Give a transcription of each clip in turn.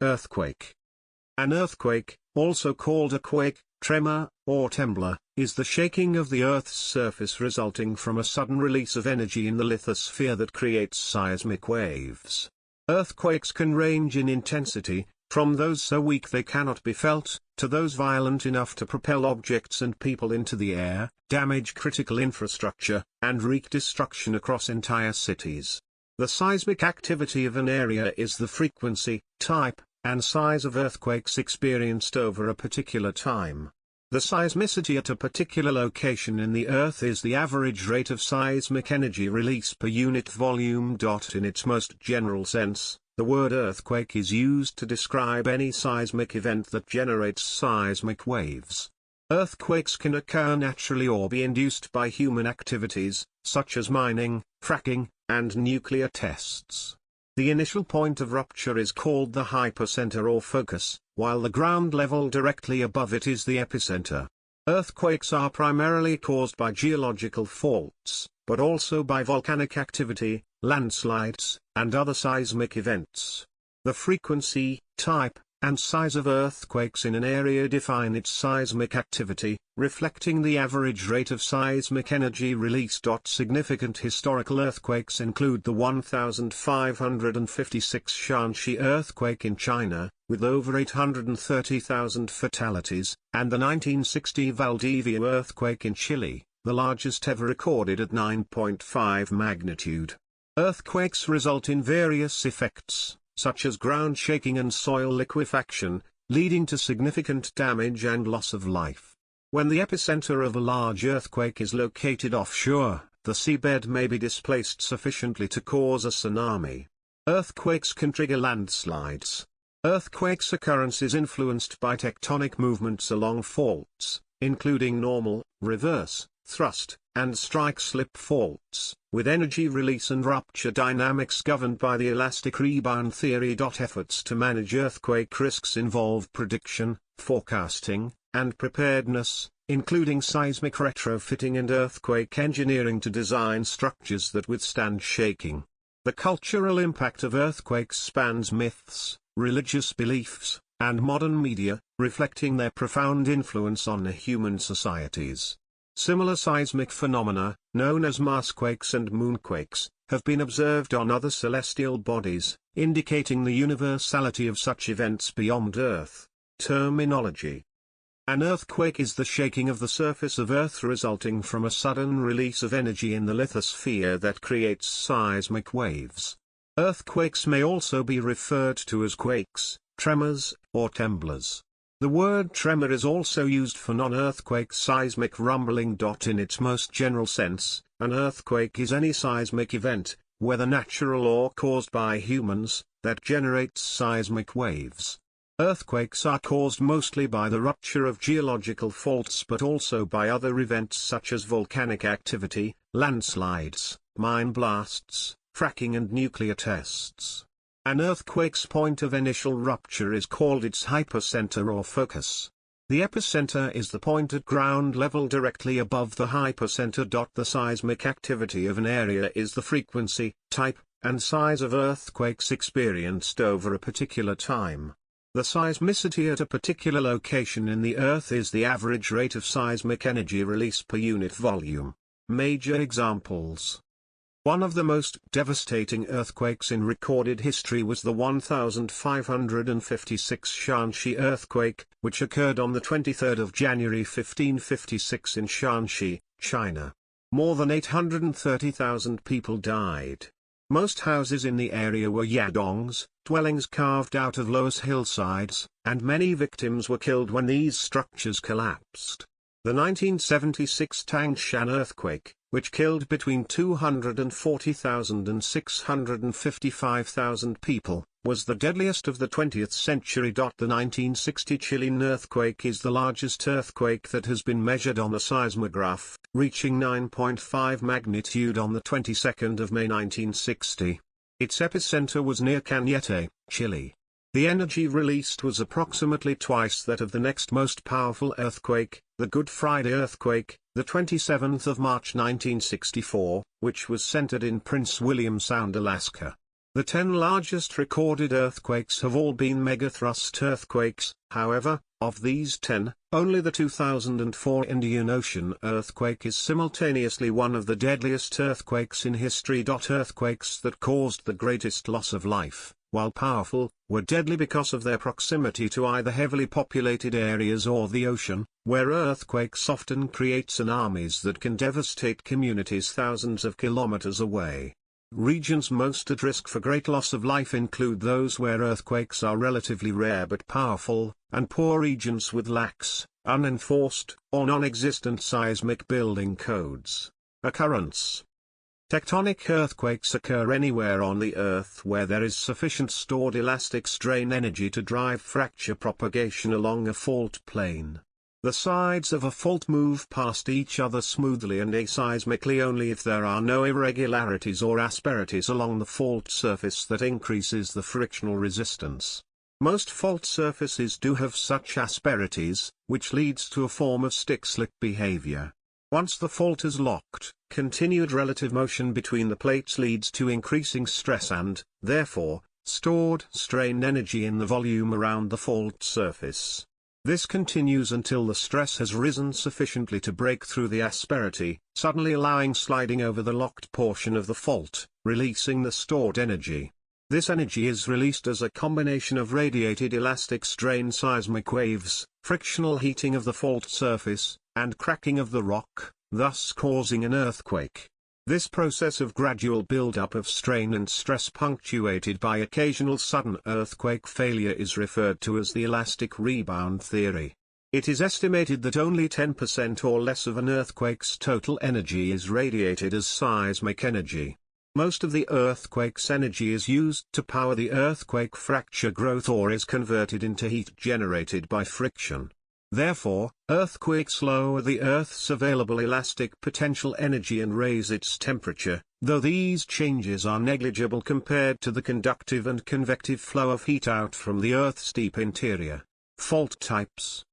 Earthquake. An earthquake, also called a quake, tremor, or trembler, is the shaking of the Earth's surface resulting from a sudden release of energy in the lithosphere that creates seismic waves. Earthquakes can range in intensity, from those so weak they cannot be felt, to those violent enough to propel objects and people into the air, damage critical infrastructure, and wreak destruction across entire cities. The seismic activity of an area is the frequency, type, and size of earthquakes experienced over a particular time. The seismicity at a particular location in the Earth is the average rate of seismic energy release per unit volume. In its most general sense, the word earthquake is used to describe any seismic event that generates seismic waves. Earthquakes can occur naturally or be induced by human activities, such as mining, fracking, and nuclear tests. The initial point of rupture is called the hypocenter or focus, while the ground level directly above it is the epicenter. Earthquakes are primarily caused by geological faults, but also by volcanic activity, landslides, and other seismic events. The frequency, type, and size of earthquakes in an area define its seismic activity, reflecting the average rate of seismic energy release. Significant historical earthquakes include the 1556 Shanxi earthquake in China, with over 830,000 fatalities, and the 1960 Valdivia earthquake in Chile, the largest ever recorded at 9.5 magnitude. Earthquakes result in various effects, such as ground shaking and soil liquefaction, leading to significant damage and loss of life. When the epicenter of a large earthquake is located offshore, the seabed may be displaced sufficiently to cause a tsunami. Earthquakes can trigger landslides. Earthquakes' occurrence is influenced by tectonic movements along faults, including normal, reverse, thrust, and strike-slip faults, with energy release and rupture dynamics governed by the elastic rebound theory. Efforts to manage earthquake risks involve prediction, forecasting, and preparedness, including seismic retrofitting and earthquake engineering to design structures that withstand shaking. The cultural impact of earthquakes spans myths, religious beliefs, and modern media, reflecting their profound influence on human societies. Similar seismic phenomena, known as Marsquakes and moonquakes, have been observed on other celestial bodies, indicating the universality of such events beyond Earth. Terminology. An earthquake is the shaking of the surface of Earth resulting from a sudden release of energy in the lithosphere that creates seismic waves. Earthquakes may also be referred to as quakes, tremors, or tremblers. The word tremor is also used for non-earthquake seismic rumbling. In its most general sense, an earthquake is any seismic event, whether natural or caused by humans, that generates seismic waves. Earthquakes are caused mostly by the rupture of geological faults but also by other events such as volcanic activity, landslides, mine blasts, fracking and nuclear tests. An earthquake's point of initial rupture is called its hypocenter or focus. The epicenter is the point at ground level directly above the hypocenter. The seismic activity of an area is the frequency, type, and size of earthquakes experienced over a particular time. The seismicity at a particular location in the Earth is the average rate of seismic energy release per unit volume. Major examples. One of the most devastating earthquakes in recorded history was the 1556 Shanxi earthquake, which occurred on the 23rd of January 1556 in Shanxi, China. More than 830,000 people died. Most houses in the area were yadongs, dwellings carved out of loess hillsides, and many victims were killed when these structures collapsed. The 1976 Tangshan earthquake, which killed between 240,000 and 655,000 people, was the deadliest of the 20th century. The 1960 Chilean earthquake is the largest earthquake that has been measured on a seismograph, reaching 9.5 magnitude on the 22nd of May 1960. Its epicenter was near Cañete, Chile. The energy released was approximately twice that of the next most powerful earthquake, the Good Friday earthquake, the 27th of March 1964, which was centered in Prince William Sound, Alaska. The 10 largest recorded earthquakes have all been megathrust earthquakes. However, of these 10, only the 2004 Indian Ocean earthquake is simultaneously one of the deadliest earthquakes in history. Earthquakes that caused the greatest loss of life, while powerful, were deadly because of their proximity to either heavily populated areas or the ocean, where earthquakes often create tsunamis that can devastate communities thousands of kilometers away. Regions most at risk for great loss of life include those where earthquakes are relatively rare but powerful, and poor regions with lax, unenforced, or non-existent seismic building codes. Occurrence. Tectonic earthquakes occur anywhere on the Earth where there is sufficient stored elastic strain energy to drive fracture propagation along a fault plane. The sides of a fault move past each other smoothly and aseismically only if there are no irregularities or asperities along the fault surface that increases the frictional resistance. Most fault surfaces do have such asperities, which leads to a form of stick-slip behavior. Once the fault is locked, continued relative motion between the plates leads to increasing stress and, therefore, stored strain energy in the volume around the fault surface. This continues until the stress has risen sufficiently to break through the asperity, suddenly allowing sliding over the locked portion of the fault, releasing the stored energy. This energy is released as a combination of radiated elastic strain seismic waves, frictional heating of the fault surface, and cracking of the rock, thus causing an earthquake. This process of gradual build-up of strain and stress punctuated by occasional sudden earthquake failure is referred to as the elastic rebound theory. It is estimated that only 10% or less of an earthquake's total energy is radiated as seismic energy. Most of the earthquake's energy is used to power the earthquake fracture growth or is converted into heat generated by friction. Therefore, earthquakes lower the Earth's available elastic potential energy and raise its temperature, though these changes are negligible compared to the conductive and convective flow of heat out from the Earth's deep interior. Fault types.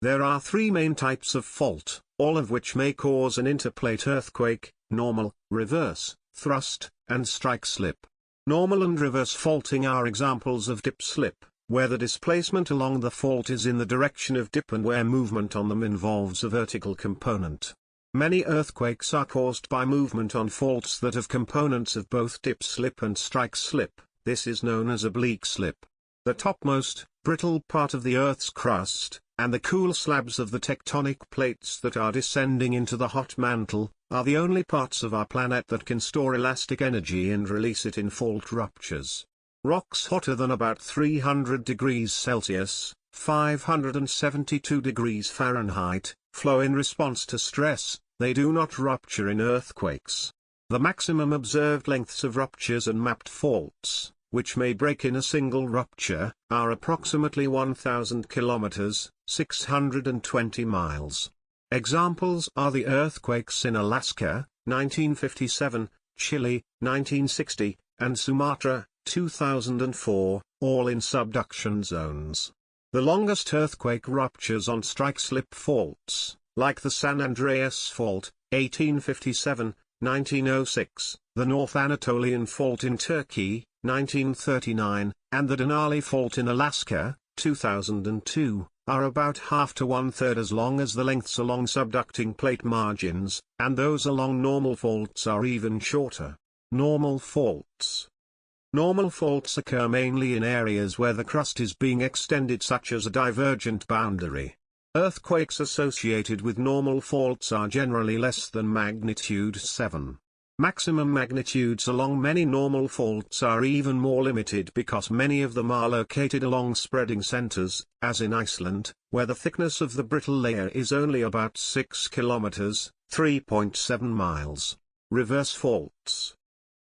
There are 3 main types of fault, all of which may cause an interplate earthquake: normal, reverse, thrust, and strike-slip. Normal and reverse faulting are examples of dip-slip, where the displacement along the fault is in the direction of dip and where movement on them involves a vertical component. Many earthquakes are caused by movement on faults that have components of both dip-slip and strike-slip. This is known as oblique slip. The topmost, brittle part of the Earth's crust, and the cool slabs of the tectonic plates that are descending into the hot mantle, are the only parts of our planet that can store elastic energy and release it in fault ruptures. Rocks hotter than about 300 degrees Celsius, 572 degrees Fahrenheit, flow in response to stress. They do not rupture in earthquakes. The maximum observed lengths of ruptures and mapped faults, which may break in a single rupture, are approximately 1,000 kilometers, 620 miles. Examples are the earthquakes in Alaska, 1957, Chile, 1960, and Sumatra, 2004, all in subduction zones. The longest earthquake ruptures on strike-slip faults, like the San Andreas Fault, 1857, 1906, the North Anatolian Fault in Turkey, 1939, and the Denali Fault in Alaska, 2002, are about half to one-third as long as the lengths along subducting plate margins, and those along normal faults are even shorter. Normal faults. Normal faults occur mainly in areas where the crust is being extended, such as a divergent boundary. Earthquakes associated with normal faults are generally less than magnitude 7. Maximum magnitudes along many normal faults are even more limited because many of them are located along spreading centers, as in Iceland, where the thickness of the brittle layer is only about 6 kilometers, 3.7 miles. Reverse faults.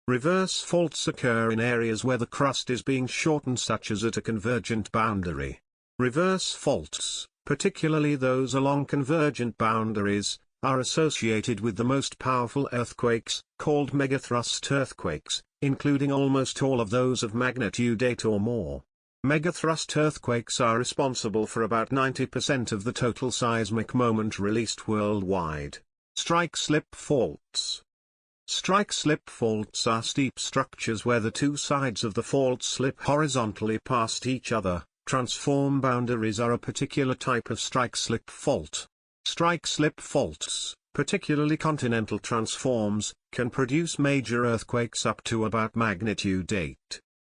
Reverse faults occur in areas where the crust is being shortened, such as at a convergent boundary. Reverse faults, particularly those along convergent boundaries, are associated with the most powerful earthquakes, called megathrust earthquakes, including almost all of those of magnitude 8 or more. Megathrust earthquakes are responsible for about 90% of the total seismic moment released worldwide. Strike-slip faults. Strike-slip faults are steep structures where the two sides of the fault slip horizontally past each other. Transform boundaries are a particular type of strike-slip fault. Strike-slip faults, particularly continental transforms, can produce major earthquakes up to about magnitude 8.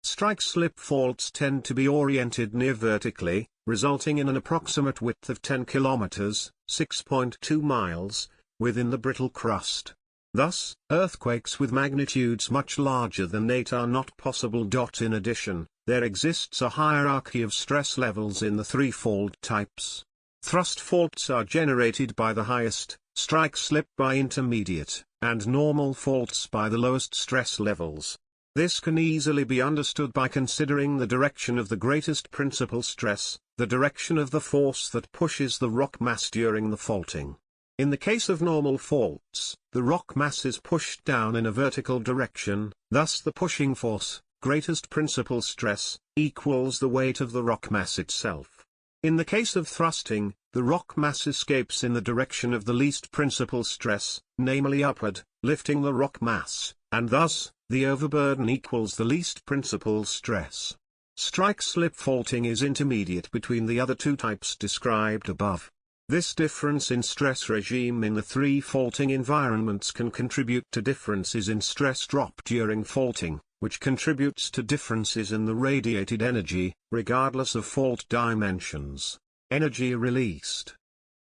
Strike-slip faults tend to be oriented near vertically, resulting in an approximate width of 10 kilometers, 6.2 miles, within the brittle crust. Thus, earthquakes with magnitudes much larger than 8 are not possible. In addition, there exists a hierarchy of stress levels in the three fault types. Thrust faults are generated by the highest, strike-slip by intermediate, and normal faults by the lowest stress levels. This can easily be understood by considering the direction of the greatest principal stress, the direction of the force that pushes the rock mass during the faulting. In the case of normal faults, the rock mass is pushed down in a vertical direction, thus the pushing force, greatest principal stress, equals the weight of the rock mass itself. In the case of thrusting, the rock mass escapes in the direction of the least principal stress, namely upward, lifting the rock mass, and thus, the overburden equals the least principal stress. Strike-slip faulting is intermediate between the other two types described above. This difference in stress regime in the three faulting environments can contribute to differences in stress drop during faulting, which contributes to differences in the radiated energy, regardless of fault dimensions. Energy released.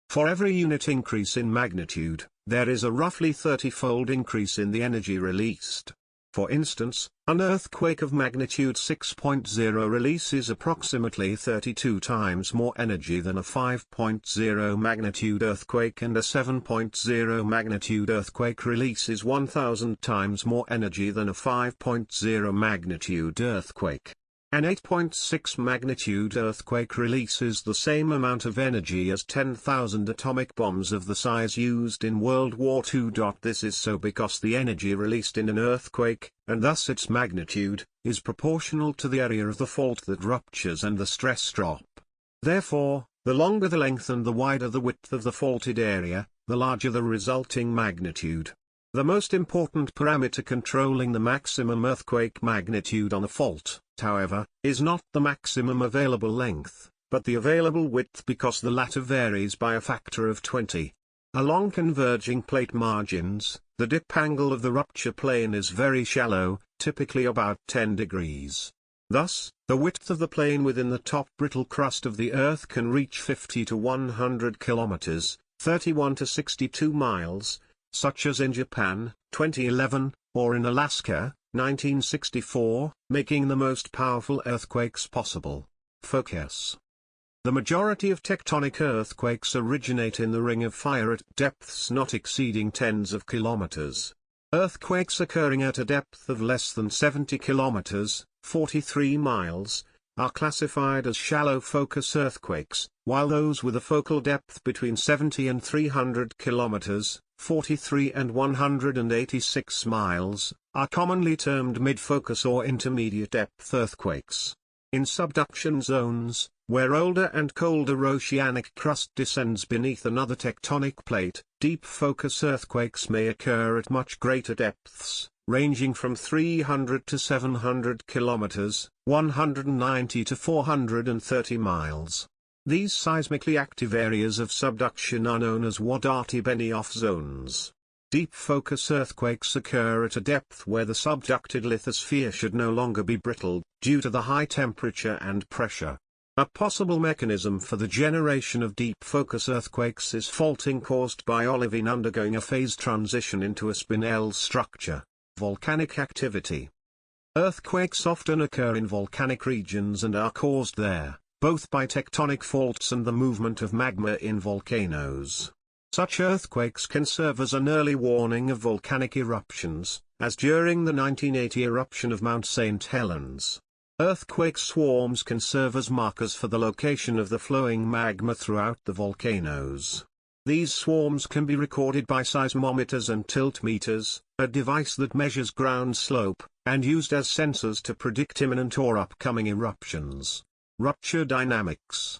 For every unit increase in magnitude, there is a roughly 30-fold increase in the energy released. For instance, an earthquake of magnitude 6.0 releases approximately 32 times more energy than a 5.0 magnitude earthquake, and a 7.0 magnitude earthquake releases 1,000 times more energy than a 5.0 magnitude earthquake. An 8.6 magnitude earthquake releases the same amount of energy as 10,000 atomic bombs of the size used in World War II. This is so because the energy released in an earthquake, and thus its magnitude, is proportional to the area of the fault that ruptures and the stress drop. Therefore, the longer the length and the wider the width of the faulted area, the larger the resulting magnitude. The most important parameter controlling the maximum earthquake magnitude on a fault, however, is not the maximum available length, but the available width, because the latter varies by a factor of 20. Along converging plate margins, the dip angle of the rupture plane is very shallow, typically about 10 degrees. Thus, the width of the plane within the top brittle crust of the Earth can reach 50 to 100 kilometers, 31 to 62 miles, such as in Japan, 2011, or in Alaska, 1964, making the most powerful earthquakes possible. Focus. The majority of tectonic earthquakes originate in the Ring of Fire at depths not exceeding tens of kilometers. Earthquakes occurring at a depth of less than 70 kilometers, 43 miles, are classified as shallow focus earthquakes, while those with a focal depth between 70 and 300 kilometers, 43 and 186 miles, are commonly termed mid-focus or intermediate depth earthquakes. In subduction zones, where older and colder oceanic crust descends beneath another tectonic plate, deep focus earthquakes may occur at much greater depths, ranging from 300 to 700 kilometers, 190 to 430 miles. These seismically active areas of subduction are known as Wadati-Benioff zones. Deep focus earthquakes occur at a depth where the subducted lithosphere should no longer be brittle, due to the high temperature and pressure. A possible mechanism for the generation of deep focus earthquakes is faulting caused by olivine undergoing a phase transition into a spinel structure. Volcanic activity. Earthquakes often occur in volcanic regions and are caused there, both by tectonic faults and the movement of magma in volcanoes. Such earthquakes can serve as an early warning of volcanic eruptions, as during the 1980 eruption of Mount St. Helens. Earthquake swarms can serve as markers for the location of the flowing magma throughout the volcanoes. These swarms can be recorded by seismometers and tiltmeters, a device that measures ground slope, and used as sensors to predict imminent or upcoming eruptions. Rupture dynamics.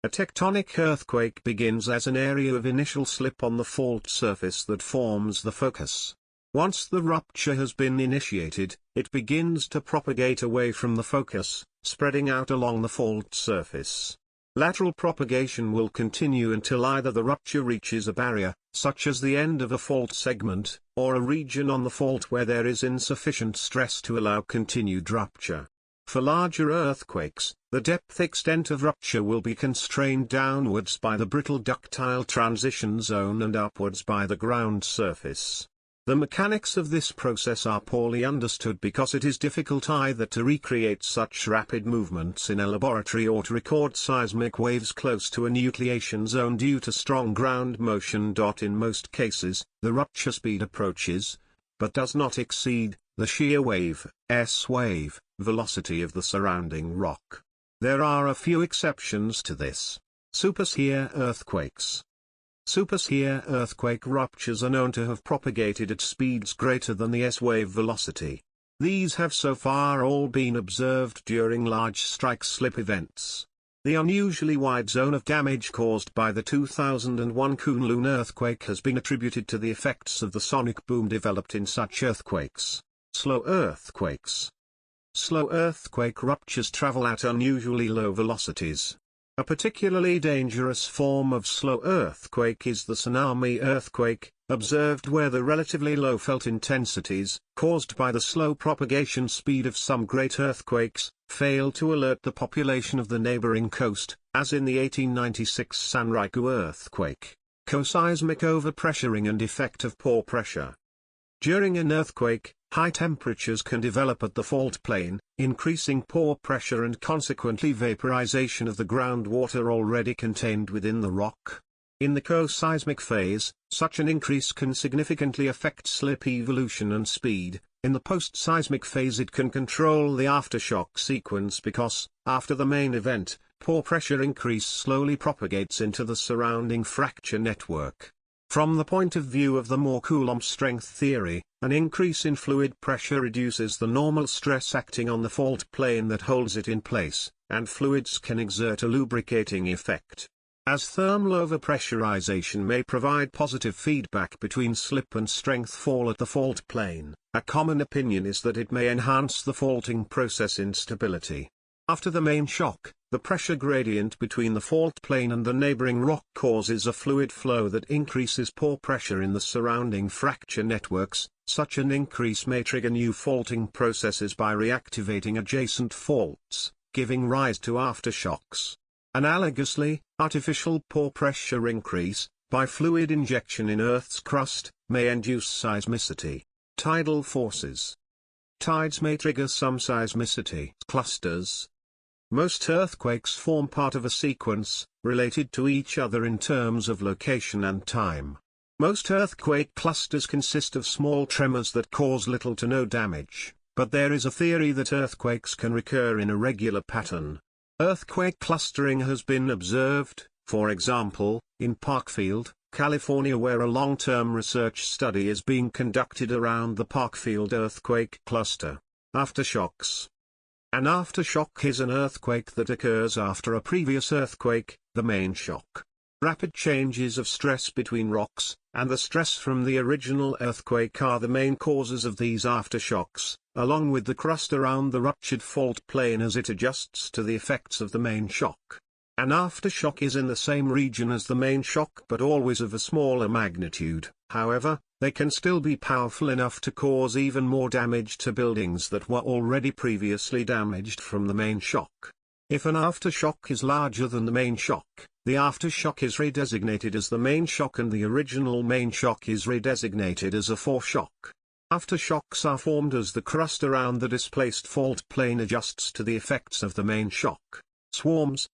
A tectonic earthquake begins as an area of initial slip on the fault surface that forms the focus. Once the rupture has been initiated, it begins to propagate away from the focus, spreading out along the fault surface. Lateral propagation will continue until either the rupture reaches a barrier, such as the end of a fault segment, or a region on the fault where there is insufficient stress to allow continued rupture. For larger earthquakes, the depth extent of rupture will be constrained downwards by the brittle ductile transition zone and upwards by the ground surface. The mechanics of this process are poorly understood because it is difficult either to recreate such rapid movements in a laboratory or to record seismic waves close to a nucleation zone due to strong ground motion. In most cases, the rupture speed approaches, but does not exceed, the shear wave, S-wave, velocity of the surrounding rock. There are a few exceptions to this. Supershear earthquakes. Supershear earthquake ruptures are known to have propagated at speeds greater than the S-wave velocity. These have so far all been observed during large strike-slip events. The unusually wide zone of damage caused by the 2001 Kunlun earthquake has been attributed to the effects of the sonic boom developed in such earthquakes. Slow earthquakes. Slow earthquake ruptures travel at unusually low velocities. A particularly dangerous form of slow earthquake is the tsunami earthquake, observed where the relatively low felt intensities, caused by the slow propagation speed of some great earthquakes, fail to alert the population of the neighboring coast, as in the 1896 Sanriku earthquake. Co-seismic overpressuring and effect of poor pressure. During an earthquake, high temperatures can develop at the fault plane, increasing pore pressure and consequently vaporization of the groundwater already contained within the rock. In the co-seismic phase, such an increase can significantly affect slip evolution and speed. In the post-seismic phase it can control the aftershock sequence because, after the main event, pore pressure increase slowly propagates into the surrounding fracture network. From the point of view of the Moore Coulomb strength theory, an increase in fluid pressure reduces the normal stress acting on the fault plane that holds it in place, and fluids can exert a lubricating effect. As thermal overpressurization may provide positive feedback between slip and strength fall at the fault plane, a common opinion is that it may enhance the faulting process instability. After the main shock, the pressure gradient between the fault plane and the neighboring rock causes a fluid flow that increases pore pressure in the surrounding fracture networks. Such an increase may trigger new faulting processes by reactivating adjacent faults, giving rise to aftershocks. Analogously, artificial pore pressure increase, by fluid injection in Earth's crust, may induce seismicity. Tidal forces. Tides may trigger some seismicity clusters. Most earthquakes form part of a sequence, related to each other in terms of location and time. Most earthquake clusters consist of small tremors that cause little to no damage, but there is a theory that earthquakes can recur in a regular pattern. Earthquake clustering has been observed, for example, in Parkfield, California, where a long-term research study is being conducted around the Parkfield earthquake cluster. Aftershocks. An aftershock is an earthquake that occurs after a previous earthquake, the main shock. Rapid changes of stress between rocks, and the stress from the original earthquake are the main causes of these aftershocks, along with the crust around the ruptured fault plane as it adjusts to the effects of the main shock. An aftershock is in the same region as the main shock but always of a smaller magnitude. However, they can still be powerful enough to cause even more damage to buildings that were already previously damaged from the main shock. If an aftershock is larger than the main shock, the aftershock is redesignated as the main shock and the original main shock is redesignated as a foreshock. Aftershocks are formed as the crust around the displaced fault plane adjusts to the effects of the main shock. Swarms.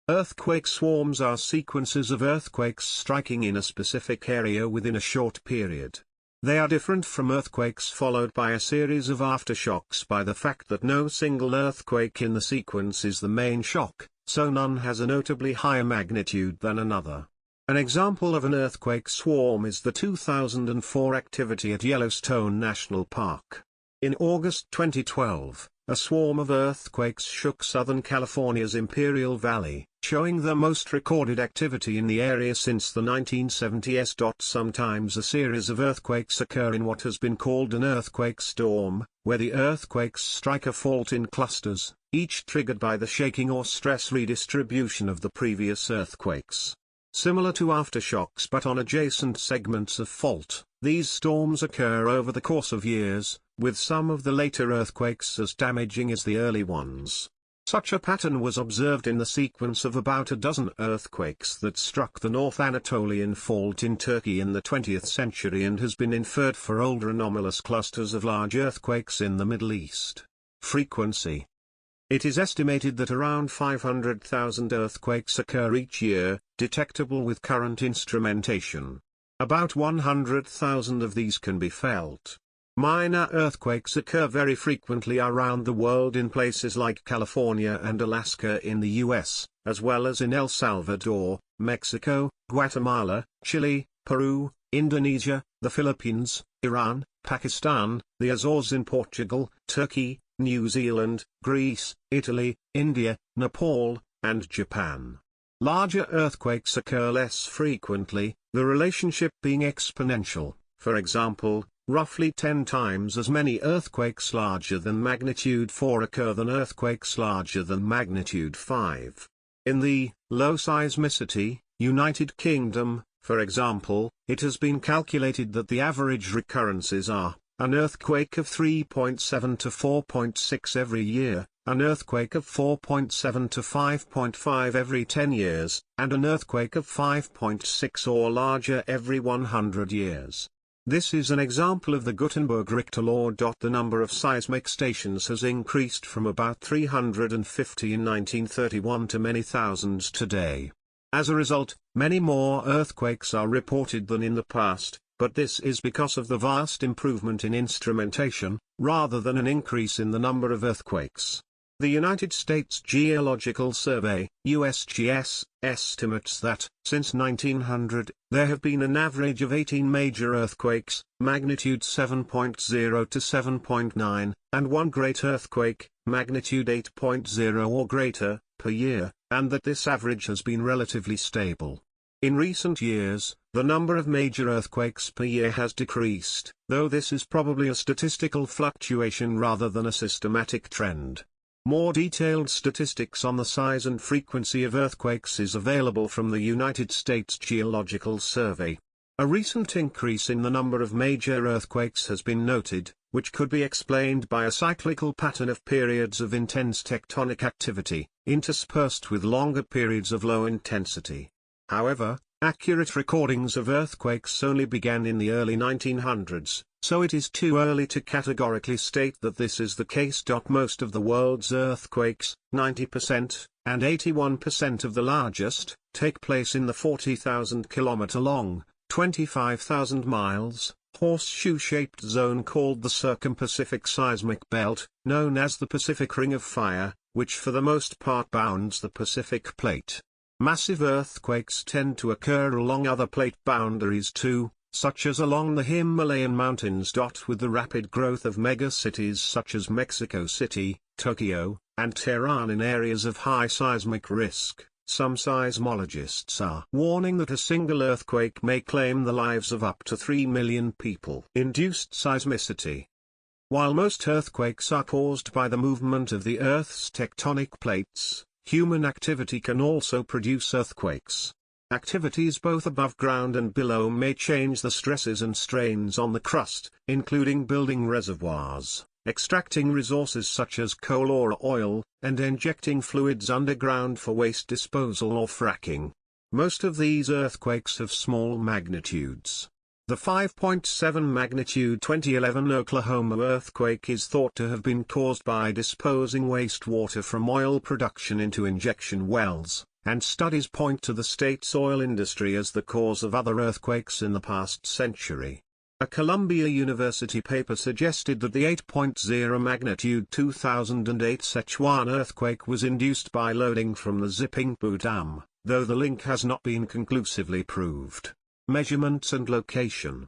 Earthquake swarms are sequences of earthquakes striking in a specific area within a short period. They are different from earthquakes followed by a series of aftershocks by the fact that no single earthquake in the sequence is the main shock, so none has a notably higher magnitude than another. An example of an earthquake swarm is the 2004 activity at Yellowstone National Park. In August 2012, a swarm of earthquakes shook Southern California's Imperial Valley, showing the most recorded activity in the area since the 1970s. Sometimes a series of earthquakes occur in what has been called an earthquake storm, where the earthquakes strike a fault in clusters, each triggered by the shaking or stress redistribution of the previous earthquakes. Similar to aftershocks but on adjacent segments of fault, these storms occur over the course of years, with some of the later earthquakes as damaging as the early ones. Such a pattern was observed in the sequence of about a dozen earthquakes that struck the North Anatolian Fault in Turkey in the 20th century and has been inferred for older anomalous clusters of large earthquakes in the Middle East. Frequency. It is estimated that around 500,000 earthquakes occur each year, detectable with current instrumentation. About 100,000 of these can be felt. Minor earthquakes occur very frequently around the world in places like California and Alaska in the US, as well as in El Salvador, Mexico, Guatemala, Chile, Peru, Indonesia, the Philippines, Iran, Pakistan, the Azores in Portugal, Turkey, New Zealand, Greece, Italy, India, Nepal, and Japan. Larger earthquakes occur less frequently, the relationship being exponential. For example, roughly 10 times as many earthquakes larger than magnitude 4 occur than earthquakes larger than magnitude 5. In the low seismicity United Kingdom, for example, it has been calculated that the average recurrences are an earthquake of 3.7 to 4.6 every year, an earthquake of 4.7 to 5.5 every 10 years, and an earthquake of 5.6 or larger every 100 years. This is an example of the Gutenberg Richter law. The number of seismic stations has increased from about 350 in 1931 to many thousands today. As a result, many more earthquakes are reported than in the past, but this is because of the vast improvement in instrumentation, rather than an increase in the number of earthquakes. The United States Geological Survey, USGS, estimates that, since 1900, there have been an average of 18 major earthquakes, magnitude 7.0 to 7.9, and one great earthquake, magnitude 8.0 or greater, per year, and that this average has been relatively stable. In recent years, the number of major earthquakes per year has decreased, though this is probably a statistical fluctuation rather than a systematic trend. More detailed statistics on the size and frequency of earthquakes is available from the United States Geological Survey. A recent increase in the number of major earthquakes has been noted, which could be explained by a cyclical pattern of periods of intense tectonic activity, interspersed with longer periods of low intensity. However, accurate recordings of earthquakes only began in the early 1900s, so it is too early to categorically state that this is the case. Most of the world's earthquakes, 90%, and 81% of the largest, take place in the 40,000-kilometer long, 25,000 miles, horseshoe-shaped zone called the Circum-Pacific Seismic Belt, known as the Pacific Ring of Fire, which for the most part bounds the Pacific Plate. Massive earthquakes tend to occur along other plate boundaries too, such as along the Himalayan mountains. With the rapid growth of megacities such as Mexico City, Tokyo, and Tehran in areas of high seismic risk, some seismologists are warning that a single earthquake may claim the lives of up to 3 million people. Induced seismicity. While most earthquakes are caused by the movement of the Earth's tectonic plates, human activity can also produce earthquakes. Activities both above ground and below may change the stresses and strains on the crust, including building reservoirs, extracting resources such as coal or oil, and injecting fluids underground for waste disposal or fracking. Most of these earthquakes have small magnitudes. The 5.7 magnitude 2011 Oklahoma earthquake is thought to have been caused by disposing wastewater from oil production into injection wells, and studies point to the state's oil industry as the cause of other earthquakes in the past century. A Columbia University paper suggested that the 8.0 magnitude 2008 Sichuan earthquake was induced by loading from the Zipingpu Dam, though the link has not been conclusively proved. Measurements and location.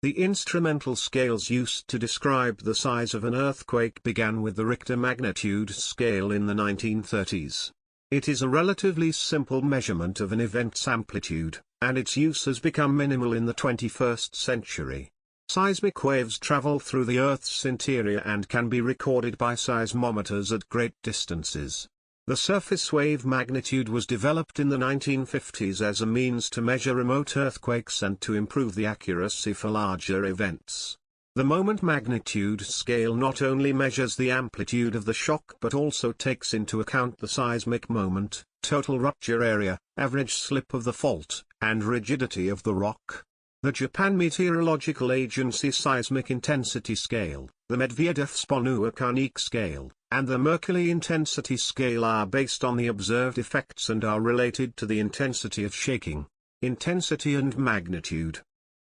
The instrumental scales used to describe the size of an earthquake began with the Richter magnitude scale in the 1930s. It is a relatively simple measurement of an event's amplitude, and its use has become minimal in the 21st century. Seismic waves travel through the Earth's interior and can be recorded by seismometers at great distances. The surface wave magnitude was developed in the 1950s as a means to measure remote earthquakes and to improve the accuracy for larger events. The moment magnitude scale not only measures the amplitude of the shock but also takes into account the seismic moment, total rupture area, average slip of the fault, and rigidity of the rock. The Japan Meteorological Agency Seismic Intensity Scale, the Medvedev-Volcanic Scale, and the Mercalli Intensity Scale are based on the observed effects and are related to the intensity of shaking, intensity and magnitude.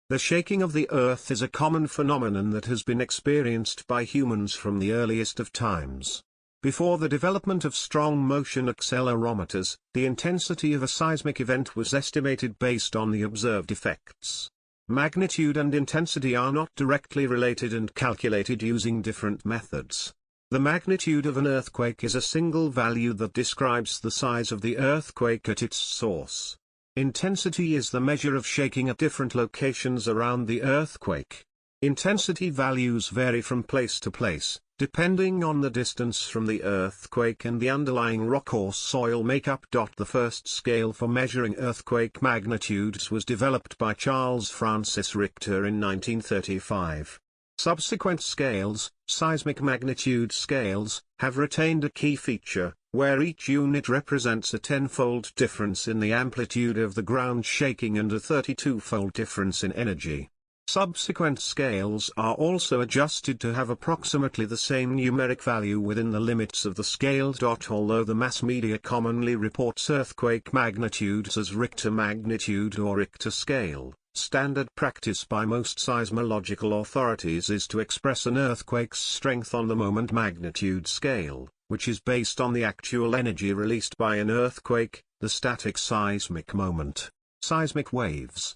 The shaking of the Earth is a common phenomenon that has been experienced by humans from the earliest of times. Before the development of strong motion accelerometers, the intensity of a seismic event was estimated based on the observed effects. Magnitude and intensity are not directly related and calculated using different methods. The magnitude of an earthquake is a single value that describes the size of the earthquake at its source. Intensity is the measure of shaking at different locations around the earthquake. Intensity values vary from place to place, depending on the distance from the earthquake and the underlying rock or soil makeup. The first scale for measuring earthquake magnitudes was developed by Charles Francis Richter in 1935. Subsequent scales, seismic magnitude scales, have retained a key feature, where each unit represents a 10-fold difference in the amplitude of the ground shaking and a 32-fold difference in energy. Subsequent scales are also adjusted to have approximately the same numeric value within the limits of the scale. Although the mass media commonly reports earthquake magnitudes as Richter magnitude or Richter scale, standard practice by most seismological authorities is to express an earthquake's strength on the moment magnitude scale, which is based on the actual energy released by an earthquake, the static seismic moment. Seismic waves.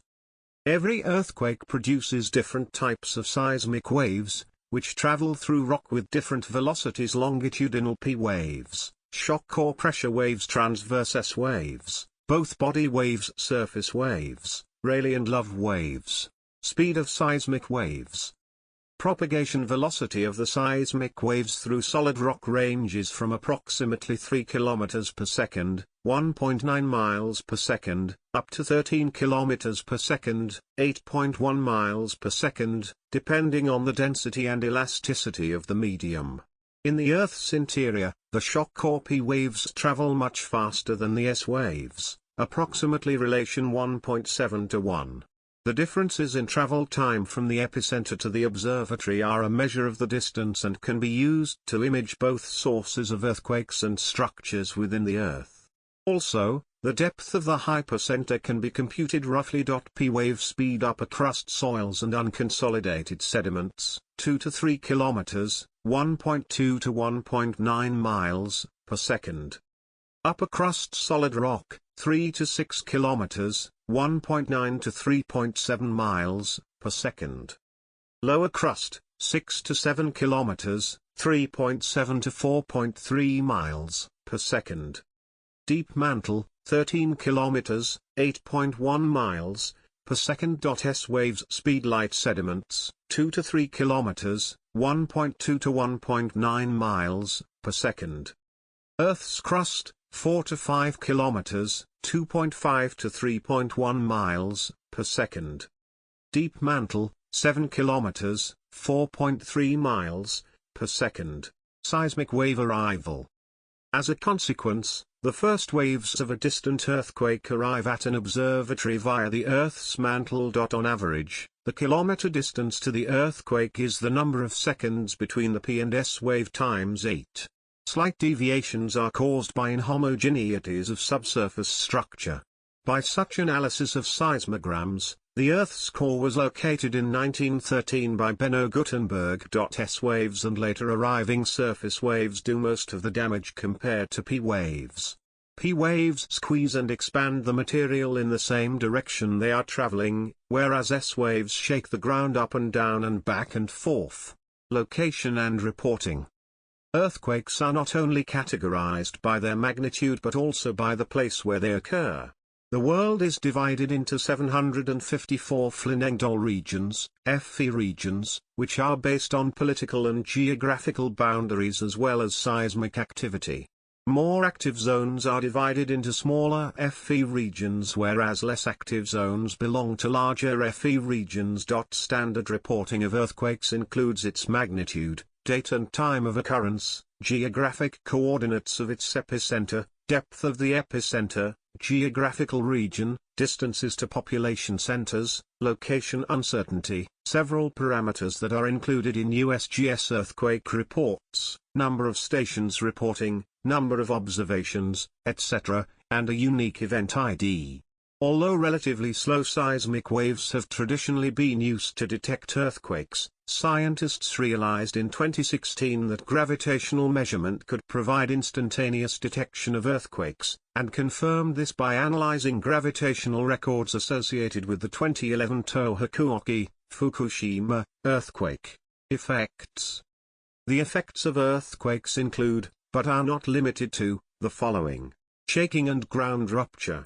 Every earthquake produces different types of seismic waves, which travel through rock with different velocities: longitudinal P waves, shock or pressure waves, transverse S waves, both body waves, surface waves, Rayleigh and Love waves, speed of seismic waves. Propagation velocity of the seismic waves through solid rock ranges from approximately 3 km per second, 1.9 miles per second, up to 13 km per second, 8.1 miles per second, depending on the density and elasticity of the medium. In the Earth's interior, the shock or P waves travel much faster than the S waves, approximately relation 1.7 to 1. The differences in travel time from the epicenter to the observatory are a measure of the distance and can be used to image both sources of earthquakes and structures within the Earth. Also, the depth of the hypercenter can be computed roughly. P wave speed: upper crust soils and unconsolidated sediments, 2 to 3 km, 1.2 to 1.9 miles per second. Upper crust solid rock, 3 to 6 km, 1.9 to 3.7 miles per second. Lower crust, 6 to 7 km, 3.7 to 4.3 miles per second. Deep mantle, 13 km, 8.1 miles per second. S waves speed: light sediments, 2 to 3 km, 1.2 to 1.9 miles per second. Earth's crust, 4 to 5 km, 2.5 to 3.1 miles per second. Deep mantle, 7 km, 4.3 miles per second. Seismic wave arrival. As a consequence, the first waves of a distant earthquake arrive at an observatory via the Earth's mantle. On average, the kilometer distance to the earthquake is the number of seconds between the P and S wave times 8. Slight deviations are caused by inhomogeneities of subsurface structure. By such analysis of seismograms, the Earth's core was located in 1913 by Benno Gutenberg. S waves and later arriving surface waves do most of the damage compared to P waves. P waves squeeze and expand the material in the same direction they are traveling, whereas S waves shake the ground up and down and back and forth. Location and reporting. Earthquakes are not only categorized by their magnitude but also by the place where they occur. The world is divided into 754 Flinengdol regions, FE regions, which are based on political and geographical boundaries as well as seismic activity. More active zones are divided into smaller FE regions, whereas less active zones belong to larger FE regions. Standard reporting of earthquakes includes its magnitude, date and time of occurrence, geographic coordinates of its epicenter, depth of the epicenter, geographical region, distances to population centers, location uncertainty, several parameters that are included in USGS earthquake reports, number of stations reporting, number of observations, etc., and a unique event ID. Although relatively slow seismic waves have traditionally been used to detect earthquakes, scientists realized in 2016 that gravitational measurement could provide instantaneous detection of earthquakes, and confirmed this by analyzing gravitational records associated with the 2011 Tohoku, Fukushima, earthquake. Effects. The effects of earthquakes include, but are not limited to, the following: shaking and ground rupture.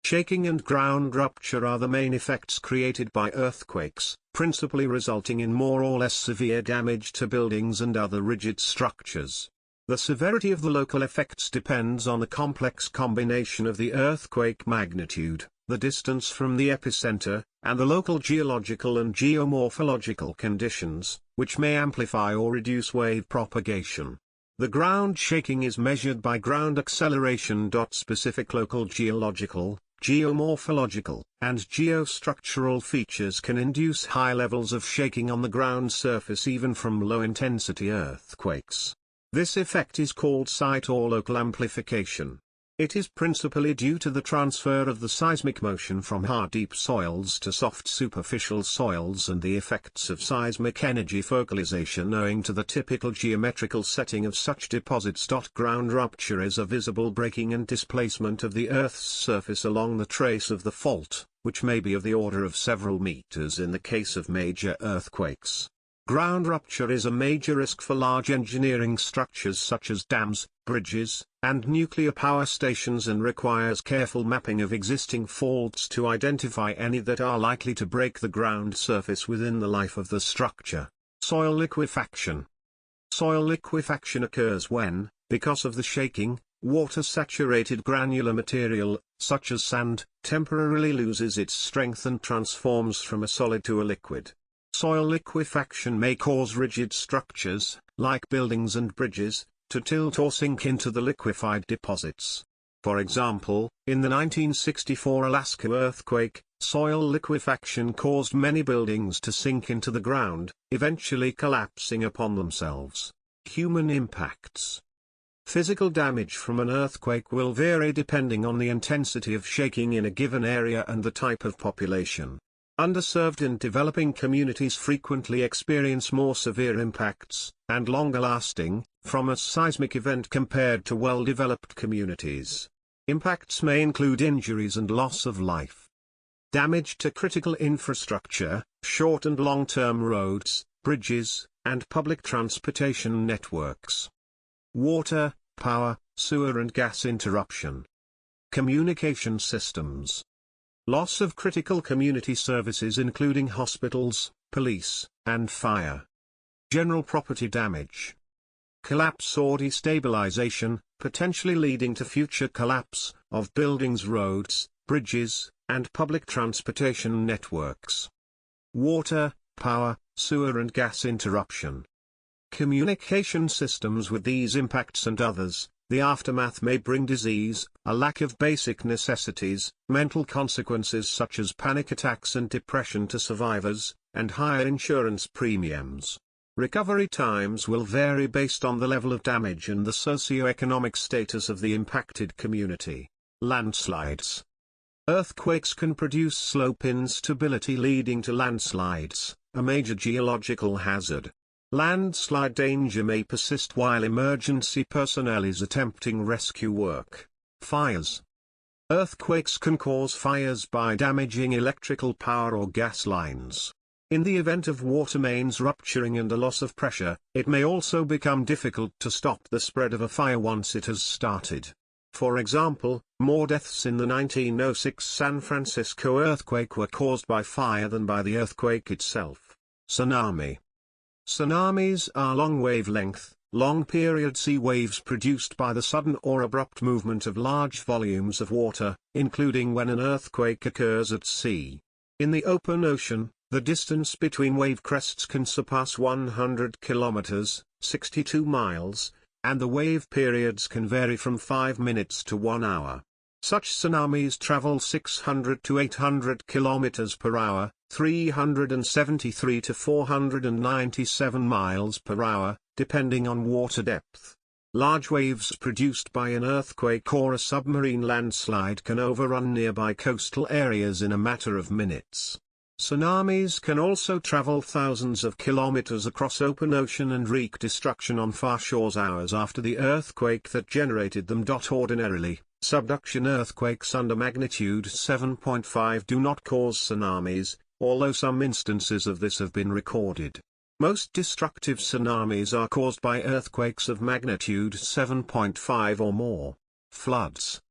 Shaking and ground rupture are the main effects created by earthquakes, principally resulting in more or less severe damage to buildings and other rigid structures. The severity of the local effects depends on a complex combination of the earthquake magnitude, the distance from the epicenter, and the local geological and geomorphological conditions, which may amplify or reduce wave propagation. The ground shaking is measured by ground acceleration. Specific local geological, geomorphological, and geostructural features can induce high levels of shaking on the ground surface even from low-intensity earthquakes. This effect is called site or local amplification. It is principally due to the transfer of the seismic motion from hard deep soils to soft superficial soils and the effects of seismic energy focalization owing to the typical geometrical setting of such deposits. Ground rupture is a visible breaking and displacement of the Earth's surface along the trace of the fault, which may be of the order of several meters in the case of major earthquakes. Ground rupture is a major risk for large engineering structures such as dams, bridges, and nuclear power stations, and requires careful mapping of existing faults to identify any that are likely to break the ground surface within the life of the structure. Soil liquefaction. Soil liquefaction occurs when, because of the shaking, water-saturated granular material, such as sand, temporarily loses its strength and transforms from a solid to a liquid. Soil liquefaction may cause rigid structures, like buildings and bridges, to tilt or sink into the liquefied deposits. For example, in the 1964 Alaska earthquake, soil liquefaction caused many buildings to sink into the ground, eventually collapsing upon themselves. Human impacts. Physical damage from an earthquake will vary depending on the intensity of shaking in a given area and the type of population. Underserved and developing communities frequently experience more severe impacts, and longer lasting, from a seismic event compared to well-developed communities. Impacts may include injuries and loss of life. Damage to critical infrastructure, short and long-term roads, bridges, and public transportation networks. Water, power, sewer and gas interruption. Communication systems. Loss of critical community services including hospitals, police, and fire. General property damage. Collapse or destabilization, potentially leading to future collapse, of buildings, roads, bridges, and public transportation networks. Water, power, sewer and gas interruption. Communication systems. With these impacts and others, the aftermath may bring disease, a lack of basic necessities, mental consequences such as panic attacks and depression to survivors, and higher insurance premiums. Recovery times will vary based on the level of damage and the socio-economic status of the impacted community. Landslides. Earthquakes can produce slope instability leading to landslides, a major geological hazard. Landslide danger may persist while emergency personnel is attempting rescue work. Fires. Earthquakes can cause fires by damaging electrical power or gas lines. In the event of water mains rupturing and a loss of pressure, it may also become difficult to stop the spread of a fire once it has started. For example, more deaths in the 1906 San Francisco earthquake were caused by fire than by the earthquake itself. Tsunami. Tsunamis are long wavelength, long-period sea waves produced by the sudden or abrupt movement of large volumes of water, including when an earthquake occurs at sea. In the open ocean, the distance between wave crests can surpass 100 kilometers, 62 miles, and the wave periods can vary from 5 minutes to 1 hour. Such tsunamis travel 600 to 800 kilometers per hour, 373 to 497 miles per hour, depending on water depth. Large waves produced by an earthquake or a submarine landslide can overrun nearby coastal areas in a matter of minutes. Tsunamis can also travel thousands of kilometers across open ocean and wreak destruction on far shores hours after the earthquake that generated them. Ordinarily, subduction earthquakes under magnitude 7.5 do not cause tsunamis, although some instances of this have been recorded. Most destructive tsunamis are caused by earthquakes of magnitude 7.5 or more. Floods.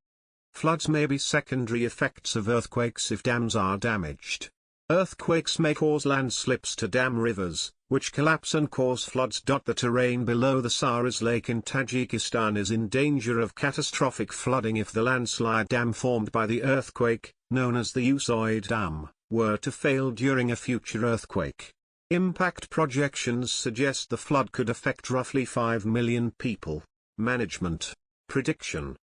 Floods may be secondary effects of earthquakes if dams are damaged. Earthquakes may cause landslips to dam rivers, which collapse and cause floods. The terrain below the Saras Lake in Tajikistan is in danger of catastrophic flooding if the landslide dam formed by the earthquake, known as the Usoid Dam, were to fail during a future earthquake. Impact projections suggest the flood could affect roughly 5 million people. Management. Prediction.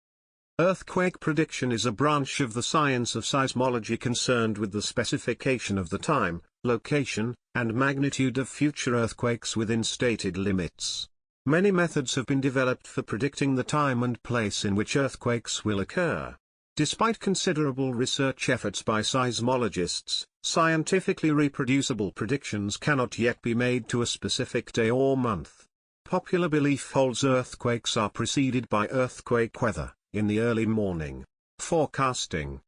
Earthquake prediction is a branch of the science of seismology concerned with the specification of the time, location, and magnitude of future earthquakes within stated limits. Many methods have been developed for predicting the time and place in which earthquakes will occur. Despite considerable research efforts by seismologists, scientifically reproducible predictions cannot yet be made to a specific day or month. Popular belief holds earthquakes are preceded by earthquake weather in the early morning. Forecasting.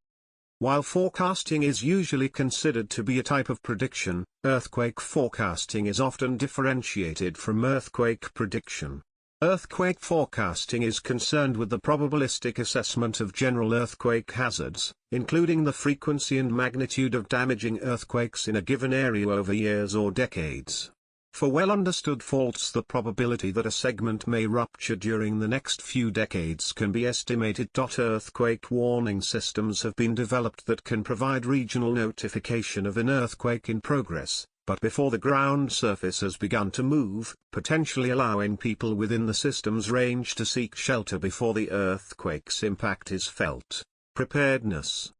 While forecasting is usually considered to be a type of prediction, earthquake forecasting is often differentiated from earthquake prediction. Earthquake forecasting is concerned with the probabilistic assessment of general earthquake hazards, including the frequency and magnitude of damaging earthquakes in a given area over years or decades. For well-understood faults, the probability that a segment may rupture during the next few decades can be estimated. Earthquake warning systems have been developed that can provide regional notification of an earthquake in progress, but before the ground surface has begun to move, potentially allowing people within the system's range to seek shelter before the earthquake's impact is felt. Preparedness.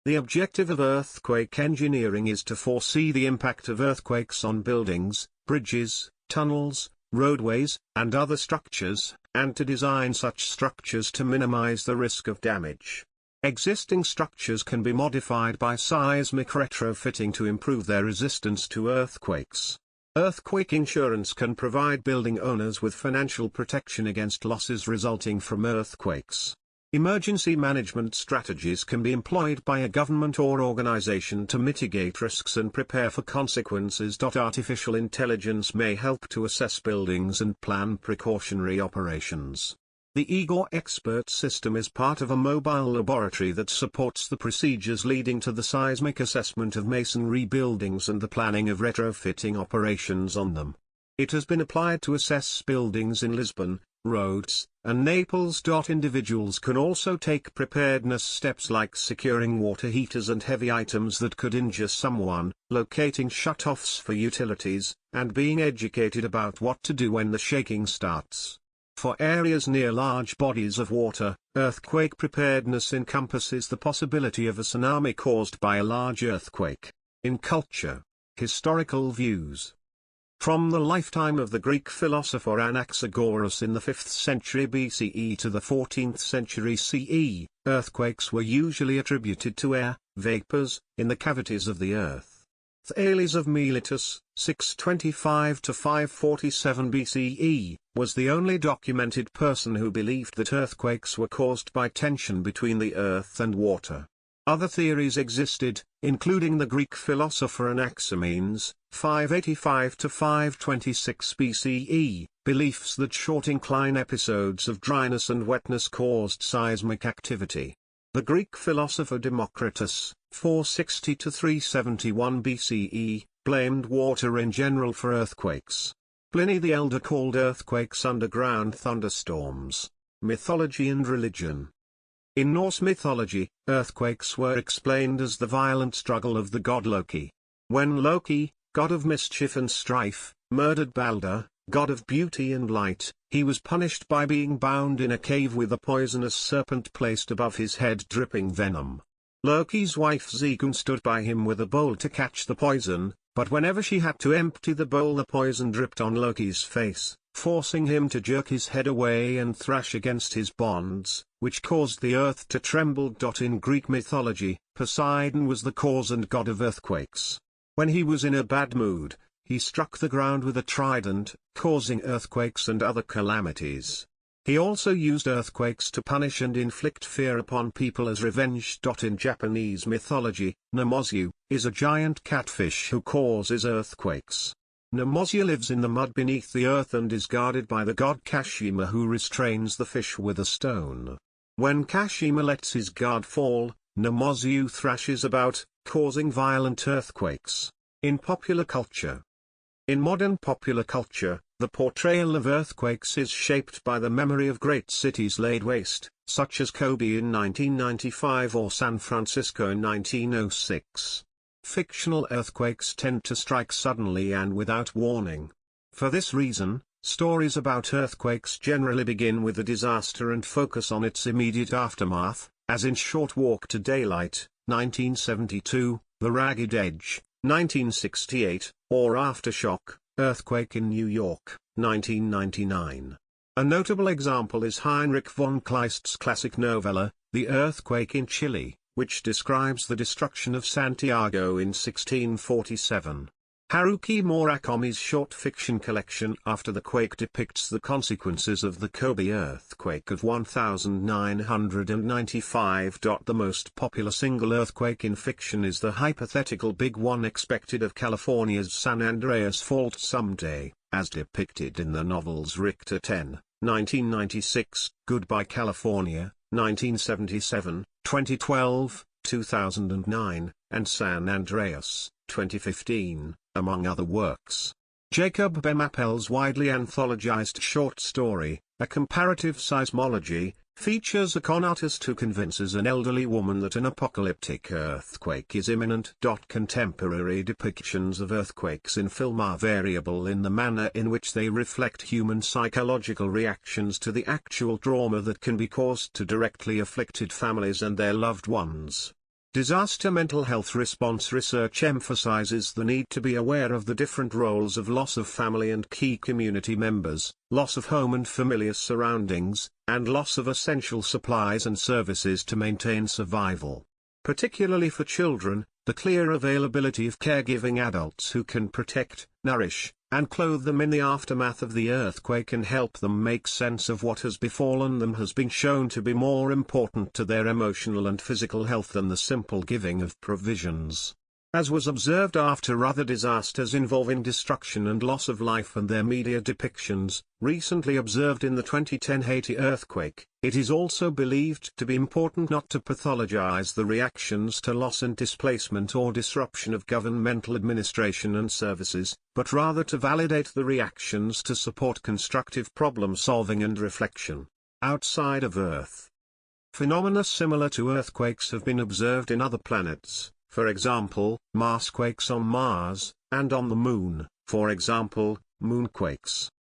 The objective of earthquake engineering is to foresee the impact of earthquakes on buildings, bridges, tunnels, roadways, and other structures, and to design such structures to minimize the risk of damage. Existing structures can be modified by seismic retrofitting to improve their resistance to earthquakes. Earthquake insurance can provide building owners with financial protection against losses resulting from earthquakes. Emergency management strategies can be employed by a government or organization to mitigate risks and prepare for consequences. Artificial intelligence may help to assess buildings and plan precautionary operations. The EGOR expert system is part of a mobile laboratory that supports the procedures leading to the seismic assessment of masonry buildings and the planning of retrofitting operations on them. It has been applied to assess buildings in Lisbon, Rhodes, and Naples. Individuals can also take preparedness steps like securing water heaters and heavy items that could injure someone, locating shutoffs for utilities, and being educated about what to do when the shaking starts. For areas near large bodies of water, earthquake preparedness encompasses the possibility of a tsunami caused by a large earthquake. In culture, historical views. From the lifetime of the Greek philosopher Anaxagoras in the 5th century BCE to the 14th century CE, earthquakes were usually attributed to air, vapors, in the cavities of the earth. Thales of Miletus, 625 to 547 BCE, was the only documented person who believed that earthquakes were caused by tension between the earth and water. Other theories existed, including the Greek philosopher Anaximenes, 585 to 526 BCE, beliefs that short incline episodes of dryness and wetness caused seismic activity. The Greek philosopher Democritus, 460 to 371 BCE, blamed water in general for earthquakes. Pliny the Elder called earthquakes underground thunderstorms. Mythology and religion. In Norse mythology, earthquakes were explained as the violent struggle of the god Loki. When Loki, god of mischief and strife, murdered Balder, god of beauty and light, he was punished by being bound in a cave with a poisonous serpent placed above his head dripping venom. Loki's wife Sigyn stood by him with a bowl to catch the poison, but whenever she had to empty the bowl the poison dripped on Loki's face, forcing him to jerk his head away and thrash against his bonds, which caused the earth to tremble. In Greek mythology, Poseidon was the cause and god of earthquakes. When he was in a bad mood, he struck the ground with a trident, causing earthquakes and other calamities. He also used earthquakes to punish and inflict fear upon people as revenge. In Japanese mythology, Namozu is a giant catfish who causes earthquakes. Namozu lives in the mud beneath the earth and is guarded by the god Kashima, who restrains the fish with a stone. When Kashima lets his guard fall, Namozu thrashes about, causing violent earthquakes. In popular culture. In modern popular culture, the portrayal of earthquakes is shaped by the memory of great cities laid waste, such as Kobe in 1995 or San Francisco in 1906. Fictional earthquakes tend to strike suddenly and without warning. For this reason, stories about earthquakes generally begin with the disaster and focus on its immediate aftermath, as in Short Walk to Daylight, 1972, The Ragged Edge, 1968, or Aftershock, Earthquake in New York, 1999. A notable example is Heinrich von Kleist's classic novella, The Earthquake in Chile, which describes the destruction of Santiago in 1647. Haruki Murakami's short fiction collection After the Quake depicts the consequences of the Kobe earthquake of 1995. The most popular single earthquake in fiction is the hypothetical big one expected of California's San Andreas Fault someday, as depicted in the novels Richter 10, 1996, Goodbye California, 1977, 2012, 2009, and San Andreas, 2015, among other works. Jacob B. Mappel's widely anthologized short story, A Comparative Seismology, features a con artist who convinces an elderly woman that an apocalyptic earthquake is imminent. Contemporary depictions of earthquakes in film are variable in the manner in which they reflect human psychological reactions to the actual trauma that can be caused to directly afflicted families and their loved ones. Disaster mental health response research emphasizes the need to be aware of the different roles of loss of family and key community members, loss of home and familiar surroundings, and loss of essential supplies and services to maintain survival. Particularly for children, the clear availability of caregiving adults who can protect, nourish, and clothe them in the aftermath of the earthquake can help them make sense of what has befallen them has been shown to be more important to their emotional and physical health than the simple giving of provisions. As was observed after other disasters involving destruction and loss of life and their media depictions, recently observed in the 2010 Haiti earthquake, it is also believed to be important not to pathologize the reactions to loss and displacement or disruption of governmental administration and services, but rather to validate the reactions to support constructive problem solving and reflection. Outside of Earth, phenomena similar to earthquakes have been observed in other planets. For example, Marsquakes on Mars, and on the Moon, for example, moonquakes.